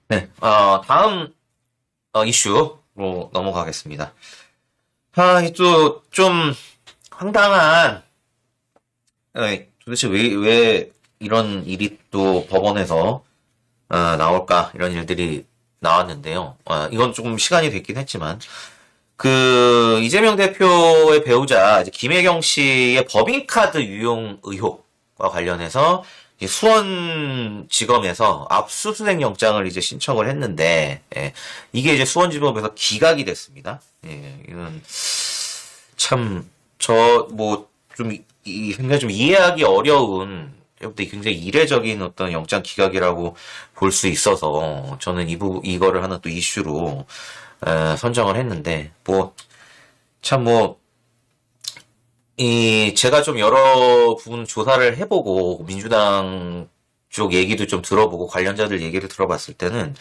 네, 다음 이슈로 넘어가겠습니다. 또 좀 황당한, 도대체 왜 이런 일이 또 법원에서 나올까 이런 일들이 나왔는데요. 이건 조금 시간이 됐긴 했지만 그 이재명 대표의 배우자 이제 김혜경 씨의 법인카드 유용 의혹과 관련해서 이제 수원지검에서 압수수색 영장을 이제 신청을 했는데, 이게 이제 수원지검에서 기각이 됐습니다. 이건 참 좀 굉장히 좀 이해하기 어려운, 굉장히 이례적인 어떤 영장 기각이라고 볼 수 있어서 저는 이거를 하나 또 이슈로 선정을 했는데, 제가 좀 여러 부분 조사를 해보고, 민주당 쪽 얘기도 좀 들어보고, 관련자들 얘기를 들어봤을 때는,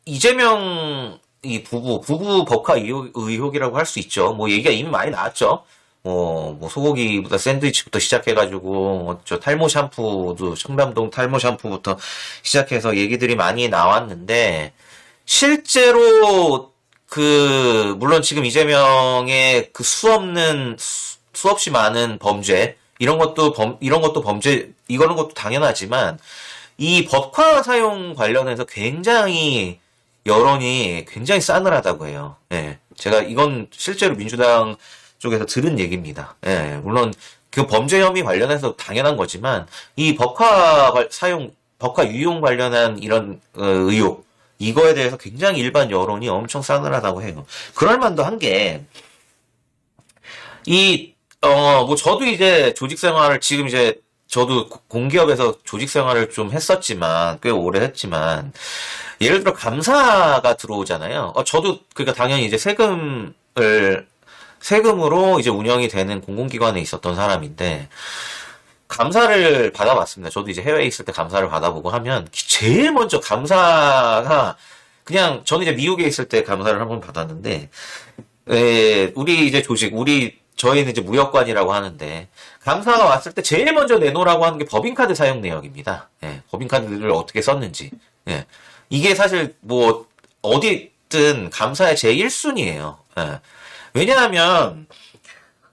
이재명, 부부 법화 의혹이라고 할 수 있죠. 얘기가 이미 많이 나왔죠. 소고기보다 샌드위치부터 시작해가지고, 탈모 샴푸도, 청담동 탈모 샴푸부터 시작해서 얘기들이 많이 나왔는데, 실제로 물론 지금 이재명의 그 수없이 많은 범죄, 이런 것도 범죄, 이거는 것도 당연하지만, 이 법화 사용 관련해서 여론이 굉장히 싸늘하다고 해요. 제가 이건 실제로 민주당 쪽에서 들은 얘기입니다. 물론 그 범죄 혐의 관련해서 당연한 거지만, 이 법화 유용 관련한 이런 의혹, 이거에 대해서 굉장히 일반 여론이 엄청 싸늘하다고 해요. 그럴 만도 한 게, 저도 이제 저도 공기업에서 조직 생활을 좀 했었지만, 꽤 오래 했지만, 예를 들어 감사가 들어오잖아요. 저도, 그러니까 당연히 이제 세금으로 이제 운영이 되는 공공기관에 있었던 사람인데, 감사를 받아봤습니다. 저도 이제 해외에 있을 때 감사를 받아보고 하면, 제일 먼저 저는 이제 미국에 있을 때 감사를 한번 받았는데, 우리 이제 저희는 이제 무역관이라고 하는데, 감사가 왔을 때 제일 먼저 내놓으라고 하는 게 법인카드 사용 내역입니다. 법인카드를 어떻게 썼는지. 이게 사실 어디든 감사의 제1순위예요. 왜냐하면,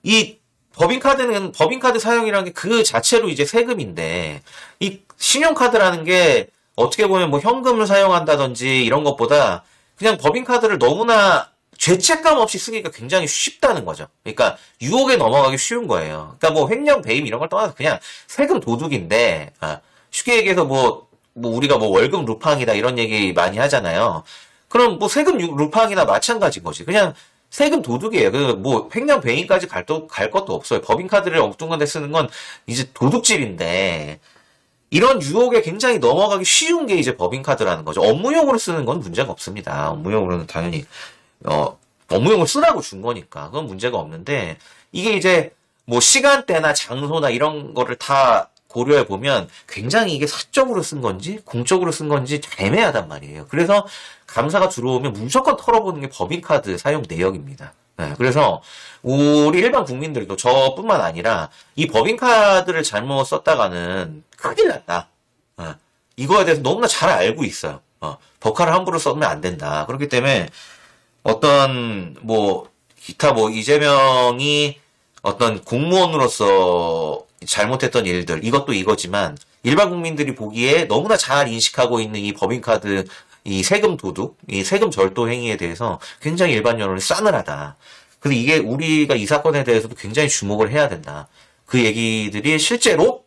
이 법인카드 사용이라는 게 그 자체로 이제 세금인데, 이 신용카드라는 게 어떻게 보면 현금을 사용한다든지 이런 것보다 그냥 법인카드를 너무나 죄책감 없이 쓰기가 굉장히 쉽다는 거죠. 그러니까 유혹에 넘어가기 쉬운 거예요. 그러니까 횡령, 배임 이런 걸 떠나서 그냥 세금 도둑인데, 쉽게 얘기해서 우리가 월급 루팡이다 이런 얘기 많이 하잖아요. 그럼 세금 루팡이나 마찬가지인 거지. 그냥 세금 도둑이에요. 횡령 배임까지 갈 것도 없어요. 법인카드를 엉뚱한 데 쓰는 건 이제 도둑질인데, 이런 유혹에 굉장히 넘어가기 쉬운 게 이제 법인카드라는 거죠. 업무용으로 쓰는 건 문제가 없습니다. 업무용으로는 당연히, 업무용을 쓰라고 준 거니까. 그건 문제가 없는데, 이게 이제 시간대나 장소나 이런 거를 다 고려해 보면 굉장히 이게 사적으로 쓴 건지 공적으로 쓴 건지 애매하단 말이에요. 그래서 감사가 들어오면 무조건 털어보는 게 법인카드 사용 내역입니다. 그래서 우리 일반 국민들도 저뿐만 아니라 이 법인카드를 잘못 썼다가는 큰일 난다. 이거에 대해서 너무나 잘 알고 있어요. 법카를 함부로 쓰면 안 된다. 그렇기 때문에 기타 이재명이 어떤 공무원으로서 잘못했던 일들, 이것도 이거지만, 일반 국민들이 보기에 너무나 잘 인식하고 있는 이 법인카드, 이 세금 도둑, 이 세금 절도 행위에 대해서 굉장히 일반 여론이 싸늘하다. 그래서 이게 우리가 이 사건에 대해서도 굉장히 주목을 해야 된다. 그 얘기들이 실제로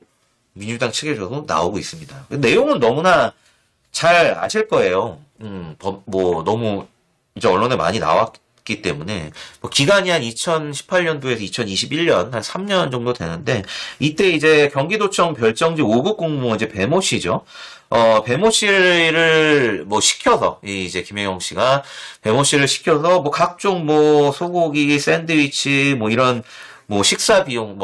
민주당 측에서도 나오고 있습니다. 내용은 너무나 잘 아실 거예요. 너무 이제 언론에 많이 나왔기 때문에 기간이 한 2018년도에서 2021년 한 3년 정도 되는데, 이때 이제 경기도청 별정지 5급 공무원 이제 배모 씨죠. 배모 씨를 시켜서, 이제 김혜경 씨가 배모 씨를 시켜서 각종 소고기, 샌드위치 이런 식사 비용,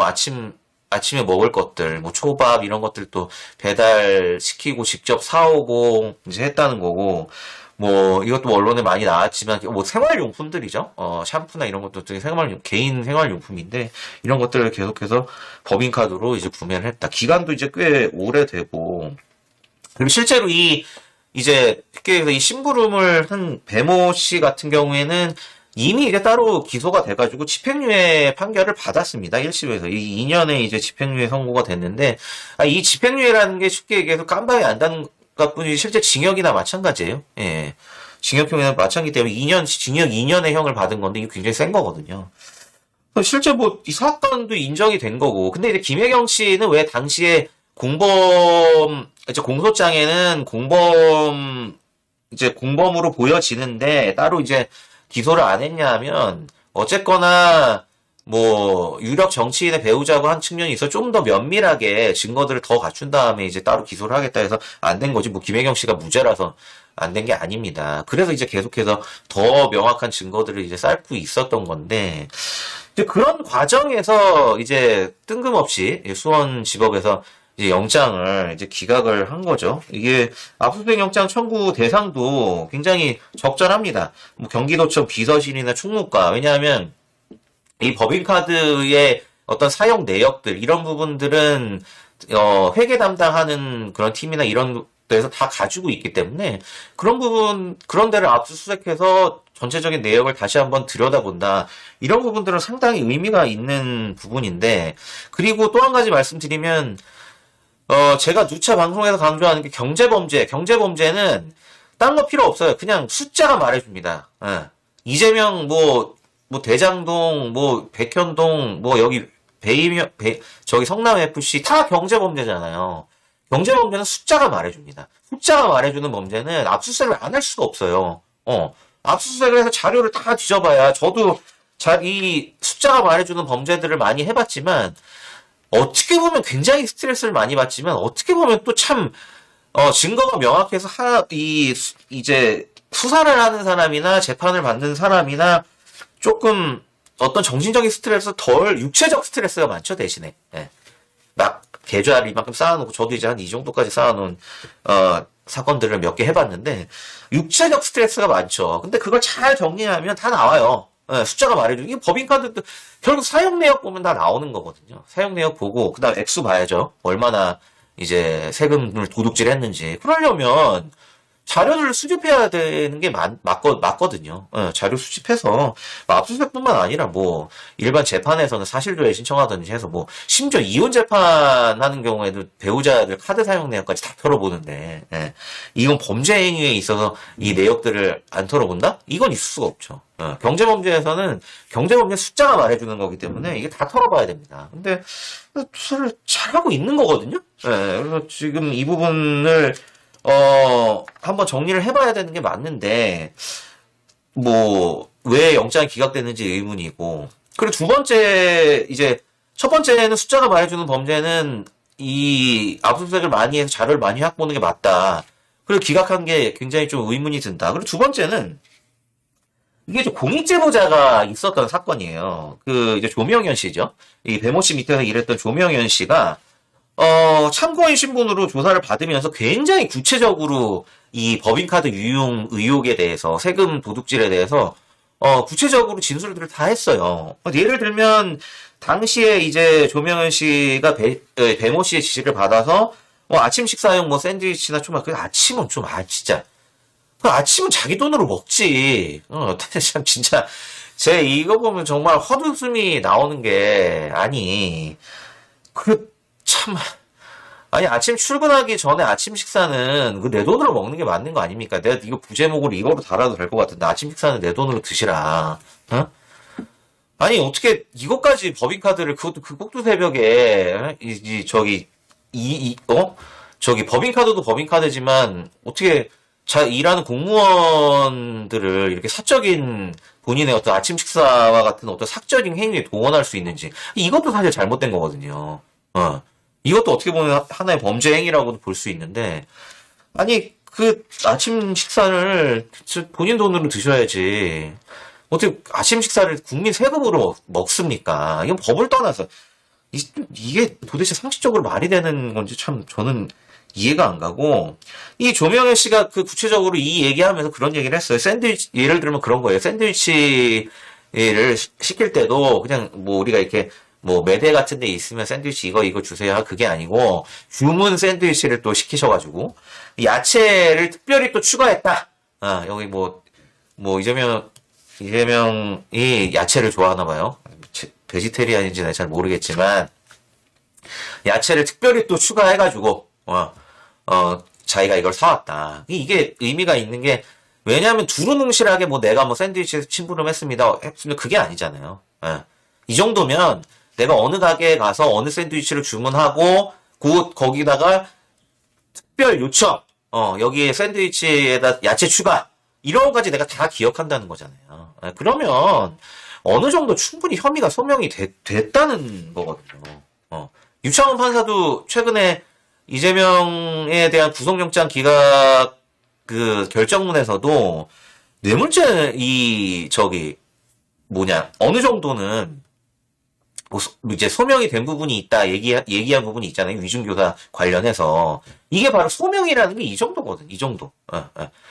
아침에 먹을 것들, 초밥 이런 것들도 배달시키고 직접 사오고 이제 했다는 거고, 이것도 언론에 많이 나왔지만, 생활용품들이죠. 샴푸나 이런 것도 개인 생활용품인데, 이런 것들을 계속해서 법인카드로 이제 구매를 했다. 기간도 이제 꽤 오래되고, 그리고 실제로 이 이제 쉽게 해서 이 심부름을 한 배모 씨 같은 경우에는 이미 이게 따로 기소가 돼가지고 집행유예 판결을 받았습니다. 1심에서. 이 2년의 이제 집행유예 선고가 됐는데, 이 집행유예라는 게 쉽게 얘기해서 깜방이 안 닿는 것 뿐이지 실제 징역이나 마찬가지예요. 예. 징역형이나 마찬가지 때문에 징역 2년의 형을 받은 건데 이게 굉장히 센 거거든요. 실제 뭐 이 사건도 인정이 된 거고. 근데 이제 김혜경 씨는 왜 당시에 공범, 이제 공소장에는 공범으로 보여지는데 따로 이제 기소를 안 했냐 하면 어쨌거나 뭐 유력 정치인의 배우자고 한 측면이 있어 좀 더 면밀하게 증거들을 더 갖춘 다음에 이제 따로 기소를 하겠다 해서 안 된 거지. 뭐 김혜경 씨가 무죄라서 안 된 게 아닙니다. 그래서 이제 계속해서 더 명확한 증거들을 이제 쌓고 있었던 건데 이제 그런 과정에서 이제 뜬금없이 수원지법에서 이제 영장을 이제 기각을 한 거죠. 이게 압수수색 영장 청구 대상도 굉장히 적절합니다. 뭐 경기도청 비서실이나 충무과. 왜냐하면 이 법인카드의 어떤 사용 내역들 이런 부분들은 회계 담당하는 그런 팀이나 이런 데서 다 가지고 있기 때문에 그런 데를 압수수색해서 전체적인 내역을 다시 한번 들여다본다. 이런 부분들은 상당히 의미가 있는 부분인데, 그리고 또 한 가지 말씀드리면 제가 누차 방송에서 강조하는 게 경제범죄는 딴 거 필요 없어요. 그냥 숫자가 말해줍니다. 예. 이재명 뭐 대장동, 뭐 백현동, 뭐 여기 저기 성남 FC 다 경제범죄잖아요. 경제범죄는 숫자가 말해줍니다. 숫자가 말해주는 범죄는 압수수색을 안 할 수가 없어요. 압수수색을 해서 자료를 다 뒤져봐야 저도 이 숫자가 말해주는 범죄들을 많이 해봤지만 어떻게 보면 굉장히 스트레스를 많이 받지만 어떻게 보면 또 참 증거가 명확해서 이제 수사를 하는 사람이나 재판을 받는 사람이나 조금 어떤 정신적인 스트레스 덜 육체적 스트레스가 많죠 대신에. 예. 막 계좌를 이만큼 쌓아놓고 저도 이제 한 이 정도까지 쌓아놓은 사건들을 몇 개 해봤는데 육체적 스트레스가 많죠. 근데 그걸 잘 정리하면 다 나와요. 예, 숫자가 말해주고 이게 법인카드도 결국 사용 내역 보면 다 나오는 거거든요. 사용 내역 보고 그다음 액수 봐야죠. 얼마나 이제 세금을 도둑질했는지. 그러려면 자료를 수집해야 되는 게 맞거든요. 자료 수집해서 압수수색뿐만 아니라 뭐 일반 재판에서는 사실조회 신청하든지 해서 뭐 심지어 이혼 재판하는 경우에도 배우자들 카드 사용 내역까지 다 털어보는데 이건 범죄 행위에 있어서 이 내역들을 안 털어본다? 이건 있을 수가 없죠. 경제범죄에서는 경제범죄 숫자가 말해주는 거기 때문에 이게 다 털어봐야 됩니다. 근데 수사를 잘하고 있는 거거든요. 그래서 지금 이 부분을 한번 정리를 해봐야 되는 게 맞는데, 왜 영장이 기각됐는지 의문이고. 그리고 두 번째, 첫 번째는 숫자가 말해주는 범죄는 이 압수수색을 많이 해서 자료를 많이 확보하는 게 맞다. 그리고 기각한 게 굉장히 좀 의문이 든다. 그리고 두 번째는, 이게 좀 공익제보자가 있었던 사건이에요. 이제 조명현 씨죠. 이 배모 씨 밑에서 일했던 조명현 씨가, 참고인 신분으로 조사를 받으면서 굉장히 구체적으로 이 법인카드 유용 의혹에 대해서, 세금 도둑질에 대해서, 구체적으로 진술들을 다 했어요. 예를 들면, 당시에 이제 조명현 씨가 배모 씨의 지시를 받아서, 아침 식사용 샌드위치나 초밥, 아침은 좀, 진짜. 아침은 자기 돈으로 먹지. 참, 진짜. 이거 보면 정말 헛웃음이 나오는 게, 아니, 아침 출근하기 전에 아침 식사는 내 돈으로 먹는 게 맞는 거 아닙니까? 내가 이거 부제목으로 이거로 달아도 될 것 같은데, 아침 식사는 내 돈으로 드시라. 아니, 어떻게, 이것까지 법인카드를, 그것도 그 꼭두새벽에, 법인카드도 법인카드지만, 어떻게, 일하는 공무원들을 이렇게 사적인 본인의 어떤 아침 식사와 같은 어떤 사적인 행위에 동원할 수 있는지, 이것도 사실 잘못된 거거든요. 이것도 어떻게 보면 하나의 범죄 행위라고도 볼 수 있는데, 아니, 아침 식사를 본인 돈으로 드셔야지. 어떻게 아침 식사를 국민 세금으로 먹습니까? 이건 법을 떠나서, 이게 도대체 상식적으로 말이 되는 건지 참 저는 이해가 안 가고, 이 조명현 씨가 구체적으로 이 얘기하면서 그런 얘기를 했어요. 예를 들면 그런 거예요. 샌드위치를 시킬 때도 그냥 우리가 이렇게 뭐 매대 같은 데 있으면 샌드위치 이거 주세요. 그게 아니고 주문 샌드위치를 또 시키셔가지고 야채를 특별히 또 추가했다. 여기 뭐 이재명이 야채를 좋아하나 봐요. 베지테리안인지는 잘 모르겠지만 야채를 특별히 또 추가해가지고 자기가 이걸 사왔다. 이게 의미가 있는 게 왜냐하면 두루뭉실하게 뭐 내가 뭐 샌드위치 심부름했습니다. 했으면 그게 아니잖아요. 이 정도면 내가 어느 가게에 가서 어느 샌드위치를 주문하고 거기다가 특별 요청 여기에 샌드위치에다 야채 추가 이런 것까지 내가 다 기억한다는 거잖아요. 그러면 어느 정도 충분히 혐의가 소명이 됐다는 거거든요. 유창훈 판사도 최근에 이재명에 대한 구속영장 기각 그 결정문에서도 뇌물죄 어느 정도는 뭐 이제 소명이 된 부분이 있다 얘기한 부분이 있잖아요. 위중교사 관련해서 이게 바로 소명이라는 게 이 정도거든. 이 정도.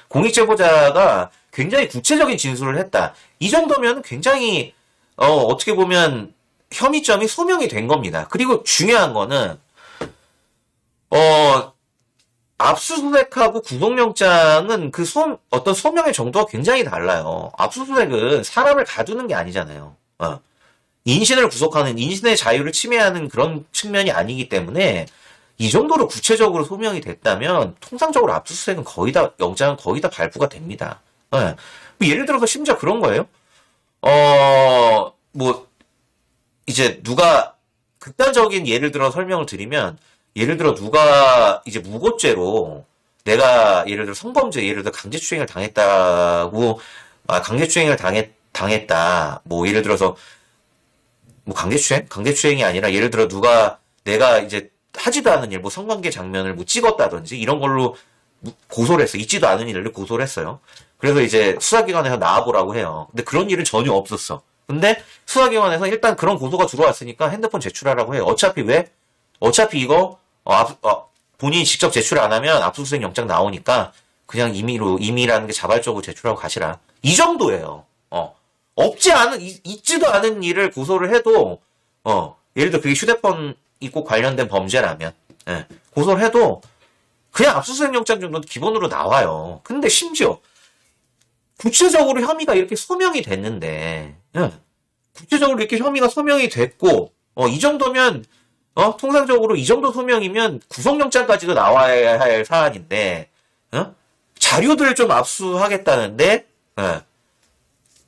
공익제보자가 굉장히 구체적인 진술을 했다. 이 정도면 굉장히 어떻게 보면 혐의점이 소명이 된 겁니다. 그리고 중요한 거는 압수수색하고 구속영장은 어떤 소명의 정도가 굉장히 달라요. 압수수색은 사람을 가두는 게 아니잖아요. 인신을 구속하는, 인신의 자유를 침해하는 그런 측면이 아니기 때문에 이 정도로 구체적으로 소명이 됐다면 통상적으로 압수수색은 영장은 거의 다 발부가 됩니다. 뭐 예를 들어서 심지어 그런 거예요. 이제 극단적인 예를 들어 설명을 드리면, 예를 들어 누가 이제 무고죄로 내가 예를 들어 성범죄, 예를 들어 강제추행을 당했다. 뭐 예를 들어서 뭐 강제추행이 아니라 예를 들어 내가 이제 하지도 않은 일, 뭐 성관계 장면을 뭐 찍었다든지 이런 걸로 고소를 했어. 있지도 않은 일을 고소를 했어요. 그래서 이제 수사기관에서 나와보라고 해요. 근데 그런 일은 전혀 없었어. 근데 수사기관에서 일단 그런 고소가 들어왔으니까 핸드폰 제출하라고 해요. 어차피 이거 본인이 직접 제출 안 하면 압수수색 영장 나오니까 그냥 임의라는 게 자발적으로 제출하고 가시라. 이 정도예요. 있지도 않은 일을 고소를 해도 예를 들어 그게 휴대폰 있고 관련된 범죄라면 고소를 해도 그냥 압수수색 영장 정도는 기본으로 나와요. 근데 심지어 구체적으로 혐의가 이렇게 소명이 됐는데, 구체적으로 이렇게 혐의가 소명이 됐고, 이 정도면, 통상적으로 이 정도 소명이면 구속영장까지도 나와야 할 사안인데, 자료들을 좀 압수하겠다는데,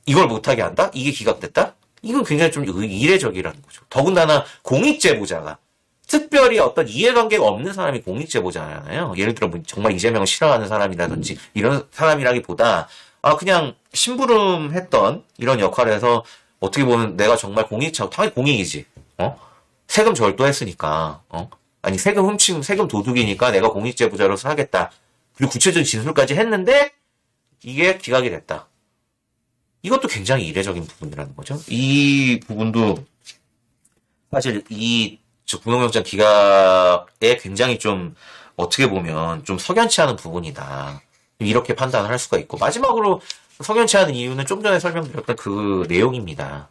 이걸 못하게 한다? 이게 기각됐다? 이건 굉장히 좀 이례적이라는 거죠. 더군다나 공익제보자가, 특별히 어떤 이해관계가 없는 사람이 공익제보자잖아요. 예를 들어 정말 이재명을 싫어하는 사람이라든지, 이런 사람이라기보다, 그냥 심부름했던 이런 역할을 해서 어떻게 보면 내가 정말 당연히 공익이지. 세금 절도했으니까. 아니 세금 도둑이니까 내가 공익제보자로서 하겠다. 그리고 구체적인 진술까지 했는데 이게 기각이 됐다. 이것도 굉장히 이례적인 부분이라는 거죠. 이 부분도 사실 구속영장 기각에 굉장히 좀 어떻게 보면 좀 석연치 않은 부분이다. 이렇게 판단을 할 수가 있고, 마지막으로 석연치 않은 이유는 좀 전에 설명드렸던 그 내용입니다.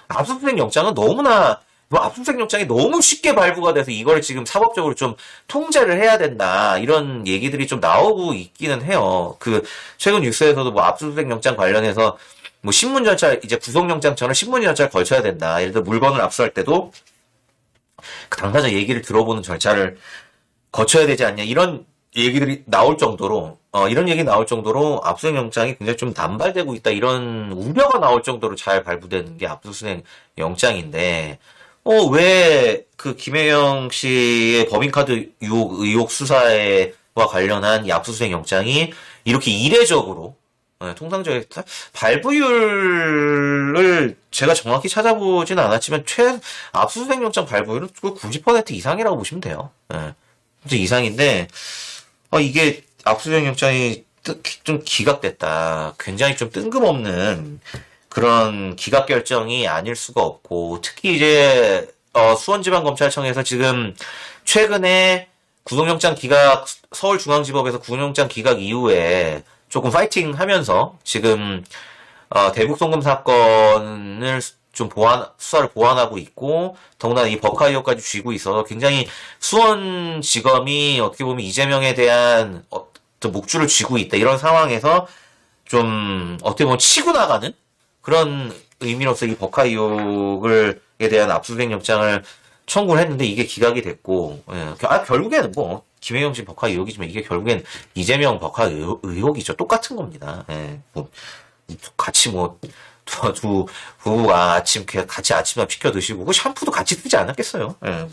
압수수색 영장은 압수수색 영장이 너무 쉽게 발부가 돼서 이걸 지금 사법적으로 좀 통제를 해야 된다, 이런 얘기들이 좀 나오고 있기는 해요. 최근 뉴스에서도 뭐 압수수색 영장 관련해서 뭐 신문 절차, 이제 구속영장처럼 신문 절차를 거쳐야 된다. 예를 들어 물건을 압수할 때도 그 당사자 얘기를 들어보는 절차를 거쳐야 되지 않냐, 이런 얘기들이 나올 정도로, 압수수색 영장이 굉장히 좀 남발되고 있다, 이런 우려가 나올 정도로 잘 발부되는 게 압수수색 영장인데, 왜 김혜영 씨의 법인카드 의혹 수사와 관련한 이 압수수색 영장이 이렇게 이례적으로, 통상적인 발부율을 제가 정확히 찾아보지는 않았지만 압수수색 영장 발부율은 90% 이상이라고 보시면 돼요. 이상인데, 이게 압수수색 영장이 좀 기각됐다. 굉장히 좀 뜬금없는 그런 기각 결정이 아닐 수가 없고, 특히 이제 수원지방검찰청에서 지금 최근에 서울중앙지법에서 구속영장 기각 이후에 조금 파이팅하면서 지금 대북송금 사건을 좀 수사를 보완하고 있고, 더군다나 이 버카이어까지 쥐고 있어서 굉장히 수원지검이 어떻게 보면 이재명에 대한 어떤 목줄을 쥐고 있다. 이런 상황에서 좀 어떻게 보면 치고 나가는 그런 의미로서 이 버카이어에 대한 압수수색 영장을 청구를 했는데 이게 기각이 됐고, 예. 결국에는 뭐, 김혜경 씨 버카 의혹이지만 이게 결국엔 이재명 버카 의혹이죠. 똑같은 겁니다. 예. 뭐, 같이 뭐, 두 부부가 같이 아침밥 시켜 드시고, 그 샴푸도 같이 쓰지 않았겠어요. 예.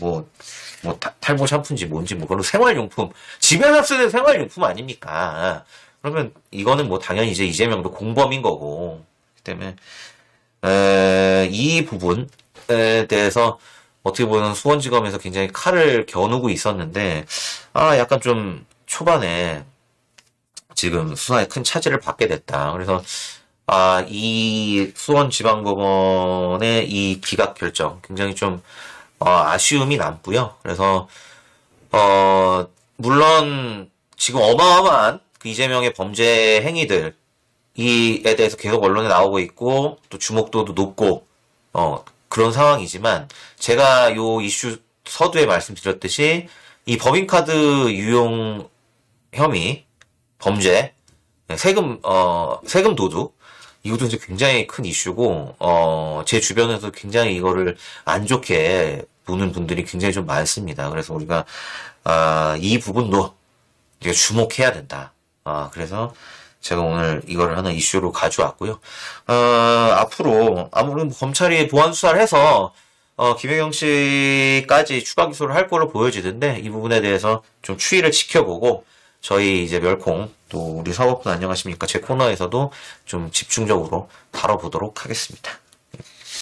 탈모 샴푸인지 뭔지 뭐, 그런 생활용품, 집에서 쓰는 생활용품 아닙니까? 그러면 이거는 뭐 당연히 이제 이재명도 공범인 거고, 그 때문에, 이 부분에 대해서 어떻게 보면 수원지검에서 굉장히 칼을 겨누고 있었는데, 약간 좀 초반에 지금 수사에 큰 차질을 받게 됐다. 그래서, 이 수원지방법원의 이 기각 결정 굉장히 좀, 아쉬움이 남고요. 그래서, 물론 지금 어마어마한 그 이재명의 범죄 행위들, 이에 대해서 계속 언론에 나오고 있고, 또 주목도도 높고, 그런 상황이지만, 제가 요 이슈 서두에 말씀드렸듯이, 이 법인카드 유용 혐의, 범죄, 세금 도둑, 이것도 이제 굉장히 큰 이슈고, 제 주변에서 굉장히 이거를 안 좋게 보는 분들이 굉장히 좀 많습니다. 그래서 우리가, 이 부분도 우리가 주목해야 된다. 그래서 제가 오늘 이거를 하나 이슈로 가져왔고요. 앞으로, 아무래도 검찰이 보완 수사를 해서, 김혜경 씨까지 추가 기소를 할 거로 보여지는데, 이 부분에 대해서 좀 추이를 지켜보고, 저희 이제 멸콩, 또 우리 사법분 안녕하십니까? 제 코너에서도 좀 집중적으로 다뤄보도록 하겠습니다.